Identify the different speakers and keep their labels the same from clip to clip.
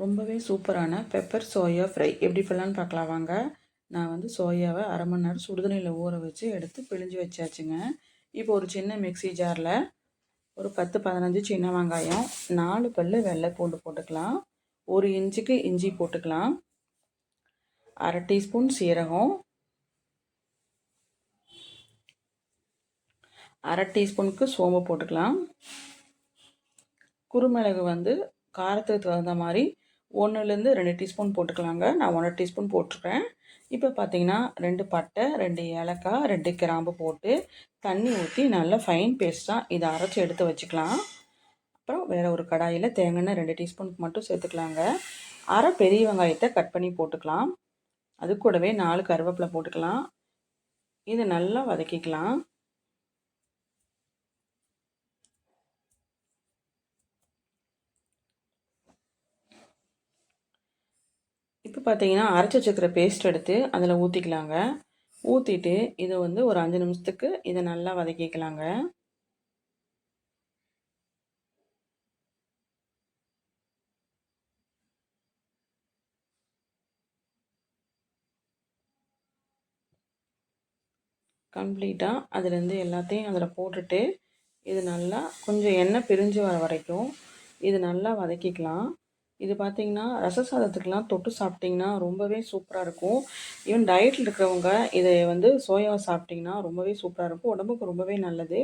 Speaker 1: ரொம்பவே சூப்பரான pepper soya fry எப்படி பண்ணலான்னு பார்க்கலாம் வாங்க. நான் வந்து சோயாவை அரை மணி நேரம் சுடுதண்ணியில் ஊற வச்சு எடுத்து பிழிஞ்சு வச்சாச்சுங்க. இப்போ ஒரு சின்ன மிக்ஸி ஜாரில் ஒரு 10-15 சின்ன வெங்காயம், 4 பல் வெள்ளை பூண்டு போட்டுக்கலாம், 1 இன்ச்சுக்கு இஞ்சி போட்டுக்கலாம், அரை டீஸ்பூன் சீரகம், அரை டீஸ்பூனுக்கு சோம்பு போட்டுக்கலாம். குருமிளகு வந்து காரத்துக்கு தகுந்த மாதிரி 1லேருந்து 2 டீஸ்பூன் போட்டுக்கலாங்க. நான் 1 டீஸ்பூன் போட்டிருக்கேன். இப்போ பார்த்தீங்கன்னா 2 பட்டை, 2 ஏலக்காய், 2 கிராம்பு போட்டு தண்ணி ஊற்றி நல்லா ஃபைன் பேஸ்ட்டாக இதை அரைச்சி எடுத்து வச்சுக்கலாம். அப்புறம் வேறு ஒரு கடாயில் தேங்காய் எண்ணெய் 2 டீஸ்பூனுக்கு மட்டும் சேர்த்துக்கலாங்க. அரை பெரிய வெங்காயத்தை கட் பண்ணி போட்டுக்கலாம். அது கூடவே 4 கருவேப்பிலை போட்டுக்கலாம். இதை நல்லா வதக்கிக்கலாம். இப்போ பார்த்தீங்கன்னா அரைச்சி வச்சுக்கிற பேஸ்ட் எடுத்து அதில் ஊற்றிக்கலாங்க. ஊற்றிட்டு இதை வந்து ஒரு 5 நிமிஷத்துக்கு இதை நல்லா வதக்கிக்கலாங்க. கம்ப்ளீட்டாக அதுலேருந்து எல்லாத்தையும் அதில் போட்டுட்டு இது நல்லா கொஞ்சம் எண்ணெய் பிரிஞ்சு வர வரைக்கும் இது நல்லா வதக்கிக்கலாம். இது பார்த்திங்கன்னா ரச சாதத்துக்கெலாம் தொட்டு சாப்பிட்டிங்கன்னா ரொம்பவே சூப்பராக இருக்கும். ஈவன் டயட்டில் இருக்கிறவங்க இதை வந்து சோயாவை சாப்பிட்டிங்கன்னா ரொம்பவே சூப்பராக இருக்கும். உடம்புக்கு ரொம்பவே நல்லது.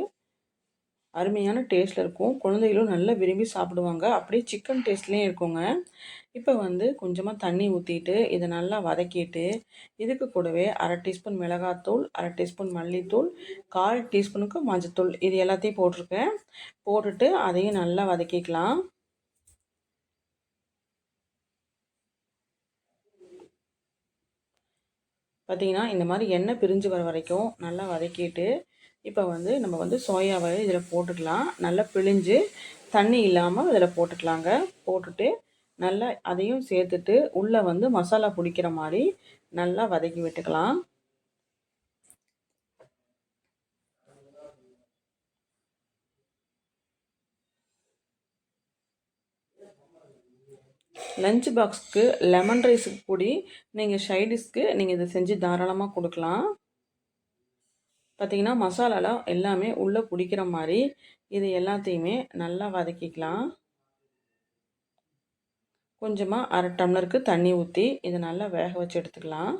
Speaker 1: அருமையான டேஸ்ட்டில் இருக்கும். குழந்தைகளும் நல்லா விரும்பி சாப்பிடுவாங்க. அப்படியே சிக்கன் டேஸ்ட்லேயும் இருக்குங்க. இப்போ வந்து கொஞ்சமாக தண்ணி ஊற்றிட்டு இதை நல்லா வதக்கிட்டு இதுக்கு கூடவே அரை டீஸ்பூன் மிளகாத்தூள், அரை டீஸ்பூன் மல்லித்தூள், 1/4 டீஸ்பூனுக்கு மஞ்சத்தூள் இது எல்லாத்தையும் போட்டிருக்கேன். போட்டுட்டு அதையும் நல்லா வதக்கிக்கலாம். பார்த்திங்கன்னா இந்த மாதிரி எண்ணெய் பிரிஞ்சு வர வரைக்கும் நல்லா வதக்கிட்டு இப்போ வந்து நம்ம வந்து சோயாவை இதில் போட்டுக்கலாம். நல்லா பிழிஞ்சு தண்ணி இல்லாமல் இதில் போட்டுக்கலாங்க. போட்டுட்டு நல்லா அதையும் சேர்த்துட்டு உள்ளே வந்து மசாலா பிடிக்கிற மாதிரி நல்லா வதக்கி விட்டுக்கலாம். லஞ்ச் பாக்ஸுக்கு லெமன் ரைஸுக்கு கூடி நீங்கள் சைடிஷ்க்கு நீங்கள் இதை செஞ்சு தாராளமாக கொடுக்கலாம். பார்த்திங்கன்னா மசாலாலாம் எல்லாமே உள்ளே பிடிக்கிற மாதிரி இது எல்லாத்தையுமே நல்லா வதக்கிக்கலாம். கொஞ்சமாக அரை டம்ளருக்கு தண்ணி ஊற்றி இதை நல்லா வேக வச்சு எடுத்துக்கலாம்.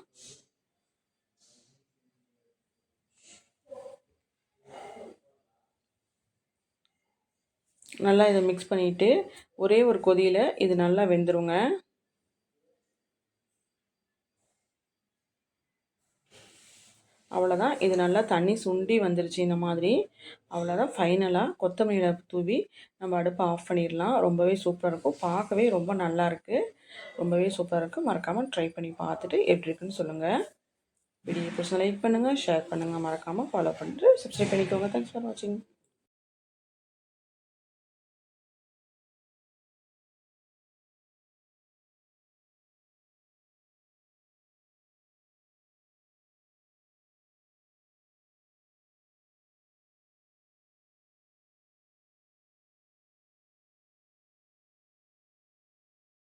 Speaker 1: நல்லா இதை மிக்ஸ் பண்ணிவிட்டு ஒரே ஒரு கொதியில் இது நல்லா வெந்துருங்க. அவ்வளோதான். இது நல்லா தண்ணி சுண்டி வந்துருச்சு இந்த மாதிரி. அவ்வளோதான். ஃபைனலாக கொத்தமல்லியில தூவி நம்ம அடுப்பை ஆஃப் பண்ணிடலாம். ரொம்பவே சூப்பராக இருக்கும். பார்க்கவே ரொம்ப நல்லாயிருக்கு. ரொம்பவே சூப்பராக இருக்குது. மறக்காமல் ட்ரை பண்ணி பார்த்துட்டு எப்படி இருக்குன்னு சொல்லுங்கள். வீடியோ பிடிச்சா லைக் பண்ணுங்கள், ஷேர் பண்ணுங்கள், மறக்காமல் ஃபாலோ பண்ணிட்டு சப்ஸ்கிரைப் பண்ணிக்கோங்க. தேங்க்ஸ் ஃபார் வாட்சிங்.